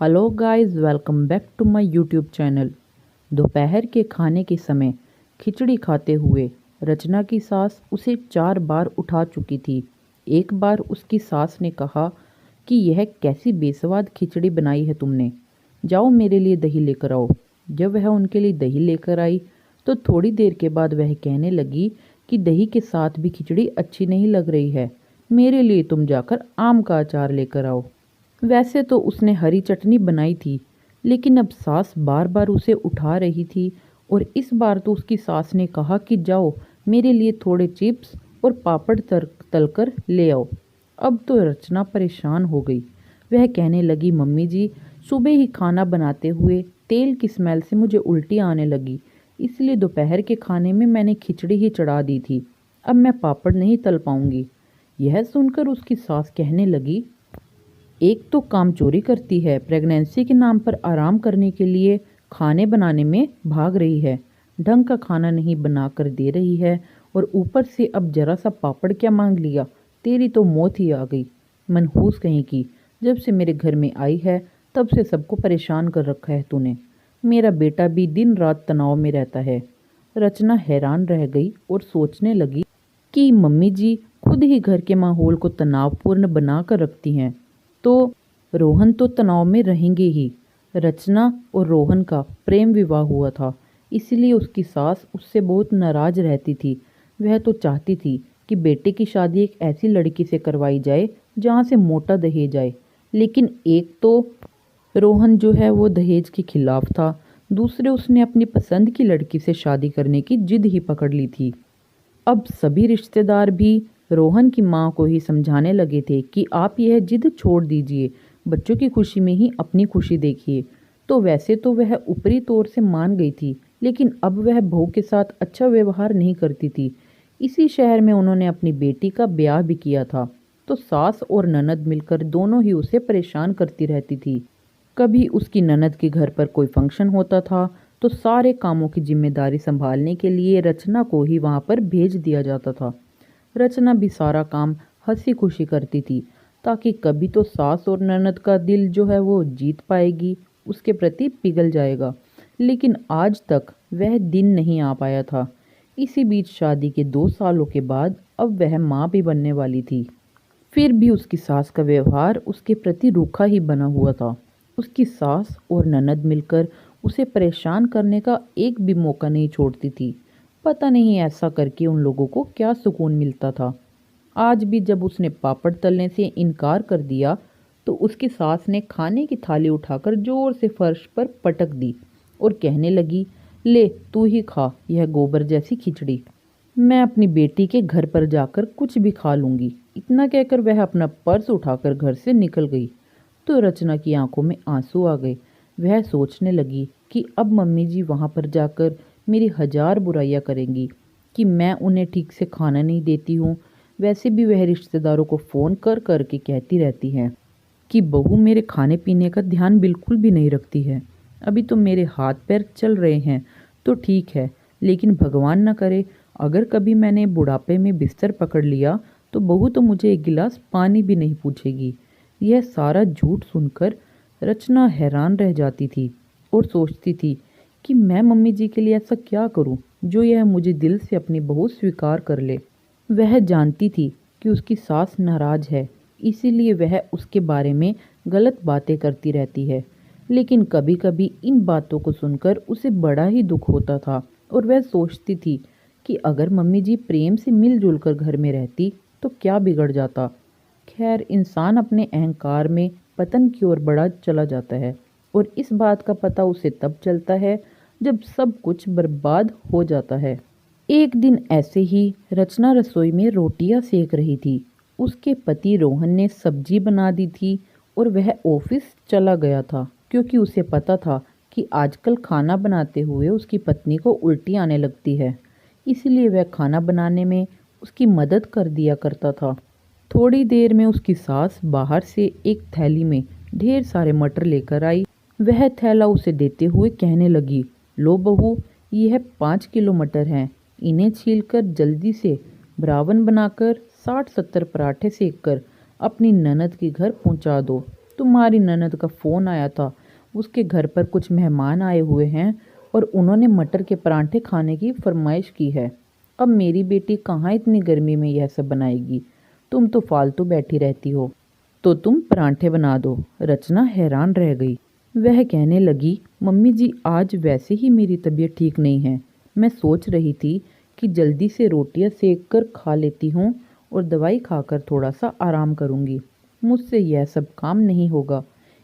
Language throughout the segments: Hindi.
Hello guys, welcome back to my YouTube channel. दोपहर के खाने के समय खिचड़ी खाते हुए रचना की सास उसे 4 बार उठा चुकी थी। एक बार उसकी सास ने कहा कि यह कैसी बेस्वाद खिचड़ी बनाई है तुमने, जाओ मेरे लिए दही लेकर आओ। जब वह उनके लिए दही लेकर आई तो थोड़ी देर के बाद वह कहने लगी कि दही के साथ भी खिचड़ी अच्छी नहीं लग रही है, मेरे लिए तुम जाकर आम का अचार लेकर आओ। वैसे तो उसने हरी चटनी बनाई थी, लेकिन अब सास बार बार उसे उठा रही थी और इस बार तो उसकी सास ने कहा कि जाओ मेरे लिए थोड़े चिप्स और पापड़ तलकर ले आओ। अब तो रचना परेशान हो गई। वह कहने लगी, मम्मी जी, सुबह ही खाना बनाते हुए तेल की स्मेल से मुझे उल्टी आने लगी, इसलिए दोपहर के खाने में मैंने खिचड़ी ही चढ़ा दी थी। अब मैं पापड़ नहीं तल पाऊंगी। यह सुनकर उसकी सास कहने लगी, एक तो काम चोरी करती है, प्रेगनेंसी के नाम पर आराम करने के लिए खाने बनाने में भाग रही है, ढंग का खाना नहीं बना कर दे रही है और ऊपर से अब जरा सा पापड़ क्या मांग लिया, तेरी तो मौत ही आ गई। मनहूस कहीं की, जब से मेरे घर में आई है तब से सबको परेशान कर रखा है तूने। मेरा बेटा भी दिन रात तनाव में रहता है। रचना हैरान रह गई और सोचने लगी कि मम्मी जी खुद ही घर के माहौल को तनावपूर्ण बना कर रखती हैं, तो रोहन तो तनाव में रहेंगे ही। रचना और रोहन का प्रेम विवाह हुआ था, इसलिए उसकी सास उससे बहुत नाराज रहती थी। वह तो चाहती थी कि बेटे की शादी एक ऐसी लड़की से करवाई जाए जहाँ से मोटा दहेज आए, लेकिन एक तो रोहन जो है वो दहेज के खिलाफ था, दूसरे उसने अपनी पसंद की लड़की से शादी करने की जिद ही पकड़ ली थी। अब सभी रिश्तेदार भी रोहन की मां को ही समझाने लगे थे कि आप यह जिद छोड़ दीजिए, बच्चों की खुशी में ही अपनी खुशी देखिए। तो वैसे तो वह ऊपरी तौर से मान गई थी, लेकिन अब वह बहू के साथ अच्छा व्यवहार नहीं करती थी। इसी शहर में उन्होंने अपनी बेटी का ब्याह भी किया था, तो सास और ननद मिलकर दोनों ही उसे परेशान करती रहती थी। कभी उसकी ननद के घर पर कोई फंक्शन होता था तो सारे कामों की जिम्मेदारी संभालने के लिए रचना को ही वहां पर भेज दिया जाता था। रचना भी सारा काम हंसी खुशी करती थी, ताकि कभी तो सास और ननद का दिल जो है वो जीत पाएगी, उसके प्रति पिघल जाएगा। लेकिन आज तक वह दिन नहीं आ पाया था। इसी बीच शादी के 2 सालों के बाद अब वह माँ भी बनने वाली थी। फिर भी उसकी सास का व्यवहार उसके प्रति रूखा ही बना हुआ था। उसकी सास और ननद मिलकर उसे परेशान करने का एक भी मौका नहीं छोड़ती थी। पता नहीं ऐसा करके उन लोगों को क्या सुकून मिलता था। आज भी जब उसने पापड़ तलने से इनकार कर दिया तो उसकी सास ने खाने की थाली उठाकर जोर से फर्श पर पटक दी और कहने लगी, ले तू ही खा यह गोबर जैसी खिचड़ी, मैं अपनी बेटी के घर पर जाकर कुछ भी खा लूंगी। इतना कहकर वह अपना पर्स उठाकर घर से निकल गई। तो रचना की आंखों में आंसू आ गए। वह सोचने लगी कि अब मम्मी जी वहां पर जाकर मेरी 1000 बुराइयां करेंगी कि मैं उन्हें ठीक से खाना नहीं देती हूँ। वैसे भी वह रिश्तेदारों को फ़ोन कर कर के कहती रहती है कि बहू मेरे खाने पीने का ध्यान बिल्कुल भी नहीं रखती है। अभी तो मेरे हाथ पैर चल रहे हैं तो ठीक है, लेकिन भगवान न करे अगर कभी मैंने बुढ़ापे में बिस्तर पकड़ लिया तो बहू तो मुझे एक गिलास पानी भी नहीं पूछेगी। यह सारा झूठ सुनकर रचना हैरान रह जाती थी और सोचती थी कि मैं मम्मी जी के लिए ऐसा क्या करूं जो यह मुझे दिल से अपनी बहू स्वीकार कर ले। वह जानती थी कि उसकी सास नाराज है, इसीलिए वह उसके बारे में गलत बातें करती रहती है, लेकिन कभी कभी इन बातों को सुनकर उसे बड़ा ही दुख होता था और वह सोचती थी कि अगर मम्मी जी प्रेम से मिलजुल कर घर में रहती तो क्या बिगड़ जाता। खैर, इंसान अपने अहंकार में पतन की ओर बढ़ा चला जाता है और इस बात का पता उसे तब चलता है जब सब कुछ बर्बाद हो जाता है। एक दिन ऐसे ही रचना रसोई में रोटियां सेक रही थी। उसके पति रोहन ने सब्जी बना दी थी और वह ऑफिस चला गया था, क्योंकि उसे पता था कि आजकल खाना बनाते हुए उसकी पत्नी को उल्टी आने लगती है। इसलिए वह खाना बनाने में उसकी मदद कर दिया करता था। थोड़ी देर में उसकी सास बाहर से एक थैली में ढेर सारे मटर लेकर आई। वह थैला उसे देते हुए कहने लगी, लो बहू, यह 5 किलो मटर हैं, इन्हें छीलकर जल्दी से ब्रावन बनाकर 60-70 पराठे सेक कर अपनी ननद के घर पहुंचा दो। तुम्हारी ननद का फ़ोन आया था, उसके घर पर कुछ मेहमान आए हुए हैं और उन्होंने मटर के परांठे खाने की फरमाइश की है। अब मेरी बेटी कहाँ इतनी गर्मी में यह सब बनाएगी, तुम तो फालतू बैठी रहती हो, तो तुम परांठे बना दो। रचना हैरान रह गई। वह कहने लगी, मम्मी जी आज वैसे ही मेरी तबीयत ठीक नहीं है। मैं सोच रही थी कि जल्दी से रोटियां सेक कर खा लेती हूँ और दवाई खाकर थोड़ा सा आराम करूँगी। मुझसे यह सब काम नहीं होगा।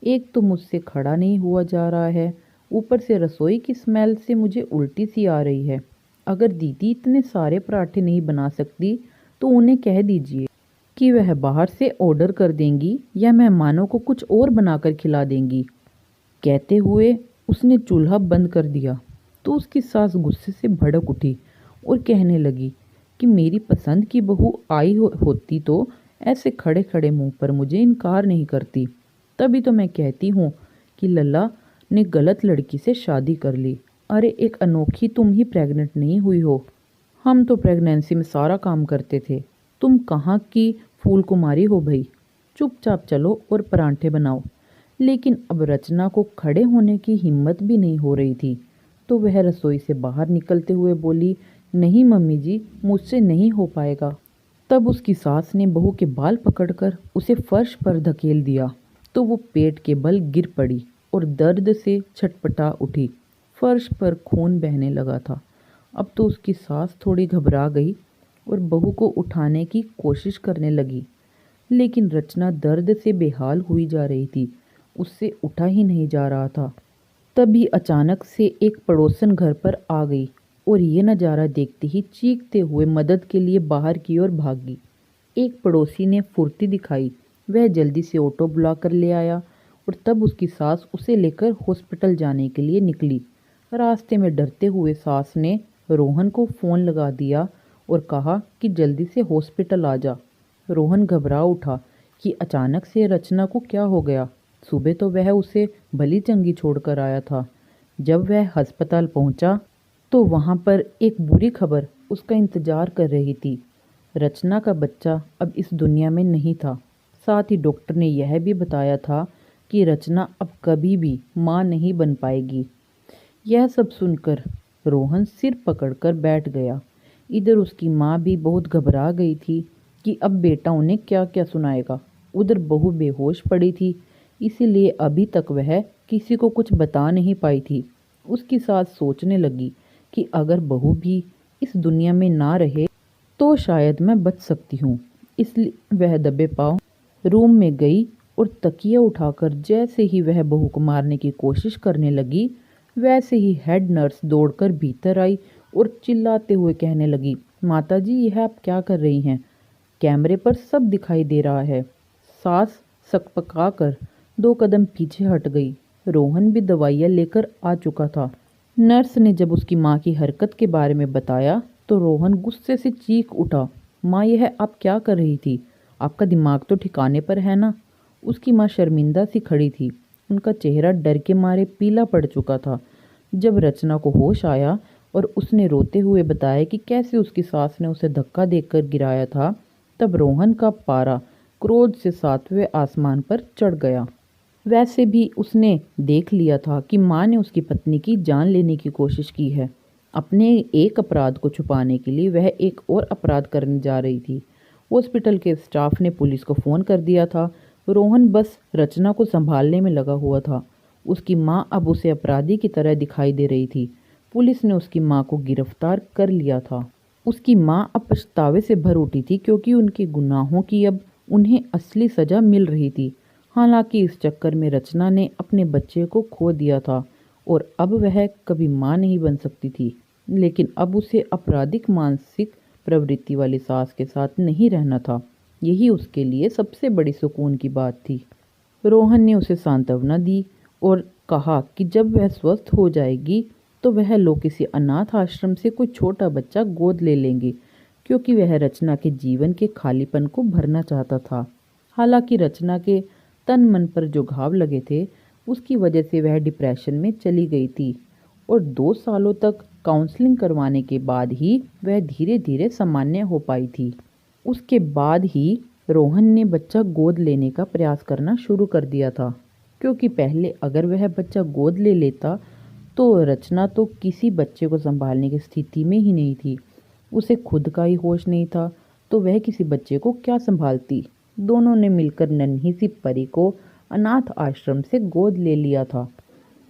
एक तो मुझसे खड़ा नहीं हुआ जा रहा है, ऊपर से रसोई की स्मेल से मुझे उल्टी सी आ रही है। अगर दीदी इतने सारे पराठे नहीं बना सकती तो उन्हें कह दीजिए कि वह बाहर से ऑर्डर कर देंगी या मेहमानों को कुछ और बनाकर खिला देंगी। कहते हुए उसने चूल्हा बंद कर दिया तो उसकी सास गुस्से से भड़क उठी और कहने लगी कि मेरी पसंद की बहू आई होती तो ऐसे खड़े खड़े मुंह पर मुझे इनकार नहीं करती। तभी तो मैं कहती हूँ कि लल्ला ने गलत लड़की से शादी कर ली। अरे एक अनोखी तुम ही प्रेग्नेंट नहीं हुई हो। हम तो प्रेगनेंसी में सारा काम करते थे, तुम कहाँ की फूल कुमारी हो भाई। चुपचाप चलो और परांठे बनाओ। लेकिन अब रचना को खड़े होने की हिम्मत भी नहीं हो रही थी, तो वह रसोई से बाहर निकलते हुए बोली, नहीं मम्मी जी, मुझसे नहीं हो पाएगा। तब उसकी सास ने बहू के बाल पकड़कर उसे फर्श पर धकेल दिया तो वो पेट के बल गिर पड़ी और दर्द से छटपटा उठी। फर्श पर खून बहने लगा था। अब तो उसकी सास थोड़ी घबरा गई और बहू को उठाने की कोशिश करने लगी, लेकिन रचना दर्द से बेहाल हुई जा रही थी, उससे उठा ही नहीं जा रहा था। तभी अचानक से एक पड़ोसन घर पर आ गई और ये नज़ारा देखते ही चीखते हुए मदद के लिए बाहर की ओर भागी। एक पड़ोसी ने फुर्ती दिखाई, वह जल्दी से ऑटो बुला कर ले आया और तब उसकी सास उसे लेकर हॉस्पिटल जाने के लिए निकली। रास्ते में डरते हुए सास ने रोहन को फ़ोन लगा दिया और कहा कि जल्दी से हॉस्पिटल आ जा। रोहन घबरा उठा कि अचानक से रचना को क्या हो गया। सुबह तो वह उसे भली चंगी छोड़कर आया था। जब वह अस्पताल पहुंचा तो वहां पर एक बुरी खबर उसका इंतजार कर रही थी। रचना का बच्चा अब इस दुनिया में नहीं था। साथ ही डॉक्टर ने यह भी बताया था कि रचना अब कभी भी मां नहीं बन पाएगी। यह सब सुनकर रोहन सिर पकड़कर बैठ गया। इधर उसकी माँ भी बहुत घबरा गई थी कि अब बेटा उन्हें क्या क्या सुनाएगा। उधर बहू बेहोश पड़ी थी, इसीलिए अभी तक वह किसी को कुछ बता नहीं पाई थी। उसकी सास सोचने लगी कि अगर बहू भी इस दुनिया में ना रहे तो शायद मैं बच सकती हूँ। इसलिए वह दबे पांव रूम में गई और तकिया उठाकर जैसे ही वह बहू को मारने की कोशिश करने लगी, वैसे ही हेड नर्स दौड़कर भीतर आई और चिल्लाते हुए कहने लगी, माताजी यह आप क्या कर रही हैं? कैमरे पर सब दिखाई दे रहा है। सास सकपका कर 2 कदम पीछे हट गई। रोहन भी दवाइयाँ लेकर आ चुका था। नर्स ने जब उसकी माँ की हरकत के बारे में बताया तो रोहन गुस्से से चीख उठा, माँ यह आप क्या कर रही थी? आपका दिमाग तो ठिकाने पर है ना? उसकी माँ शर्मिंदा सी खड़ी थी, उनका चेहरा डर के मारे पीला पड़ चुका था। जब रचना को होश आया और उसने रोते हुए बताया कि कैसे उसकी सास ने उसे धक्का देकर गिराया था, तब रोहन का पारा क्रोध से 7वें आसमान पर चढ़ गया। वैसे भी उसने देख लिया था कि माँ ने उसकी पत्नी की जान लेने की कोशिश की है। अपने एक अपराध को छुपाने के लिए वह एक और अपराध करने जा रही थी। हॉस्पिटल के स्टाफ ने पुलिस को फ़ोन कर दिया था। रोहन बस रचना को संभालने में लगा हुआ था। उसकी माँ अब उसे अपराधी की तरह दिखाई दे रही थी। पुलिस ने उसकी माँ को गिरफ्तार कर लिया था। उसकी माँ अब पछतावे से भर उठी थी क्योंकि उनके गुनाहों की अब उन्हें असली सज़ा मिल रही थी। हालांकि इस चक्कर में रचना ने अपने बच्चे को खो दिया था और अब वह कभी माँ नहीं बन सकती थी। लेकिन अब उसे आपराधिक मानसिक प्रवृत्ति वाली सास के साथ नहीं रहना था। यही उसके लिए सबसे बड़ी सुकून की बात थी। रोहन ने उसे सांत्वना दी और कहा कि जब वह स्वस्थ हो जाएगी तो वह लोग किसी अनाथ आश्रम से कोई छोटा बच्चा गोद ले लेंगे, क्योंकि वह रचना के जीवन के खालीपन को भरना चाहता था। हालांकि रचना के तन मन पर जो घाव लगे थे उसकी वजह से वह डिप्रेशन में चली गई थी और 2 सालों तक काउंसलिंग करवाने के बाद ही वह धीरे धीरे सामान्य हो पाई थी। उसके बाद ही रोहन ने बच्चा गोद लेने का प्रयास करना शुरू कर दिया था, क्योंकि पहले अगर वह बच्चा गोद ले लेता तो रचना तो किसी बच्चे को संभालने की स्थिति में ही नहीं थी। उसे खुद का ही होश नहीं था तो वह किसी बच्चे को क्या संभालती। दोनों ने मिलकर नन्ही सी परी को अनाथ आश्रम से गोद ले लिया था।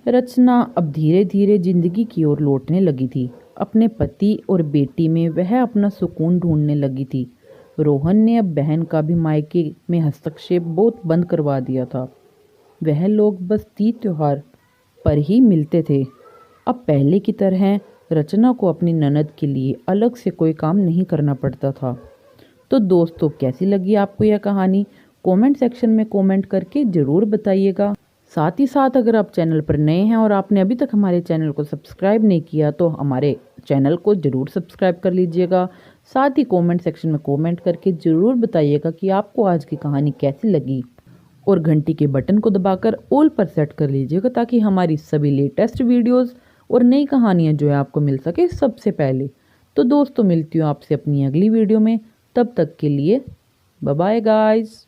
रचना अब धीरे धीरे जिंदगी की ओर लौटने लगी थी। अपने पति और बेटी में वह अपना सुकून ढूंढने लगी थी। रोहन ने अब बहन का भी मायके में हस्तक्षेप बहुत बंद करवा दिया था। वह लोग बस तीज त्योहार पर ही मिलते थे। अब पहले की तरह रचना को अपनी ननद के लिए अलग से कोई काम नहीं करना पड़ता था। तो दोस्तों, कैसी लगी आपको यह कहानी? कमेंट सेक्शन में कमेंट करके ज़रूर बताइएगा। साथ ही साथ अगर आप चैनल पर नए हैं और आपने अभी तक हमारे चैनल को सब्सक्राइब नहीं किया तो हमारे चैनल को ज़रूर सब्सक्राइब कर लीजिएगा। साथ ही कमेंट सेक्शन में कमेंट करके ज़रूर बताइएगा कि आपको आज की कहानी कैसी लगी, और घंटी के बटन को दबाकर ऑल पर सेट कर लीजिएगा ताकि हमारी सभी लेटेस्ट वीडियोस और नई कहानियाँ जो है आपको मिल सके सबसे पहले। तो दोस्तों, मिलती हूँ आपसे अपनी अगली वीडियो में। तब तक के लिए बाय बाय गाइस।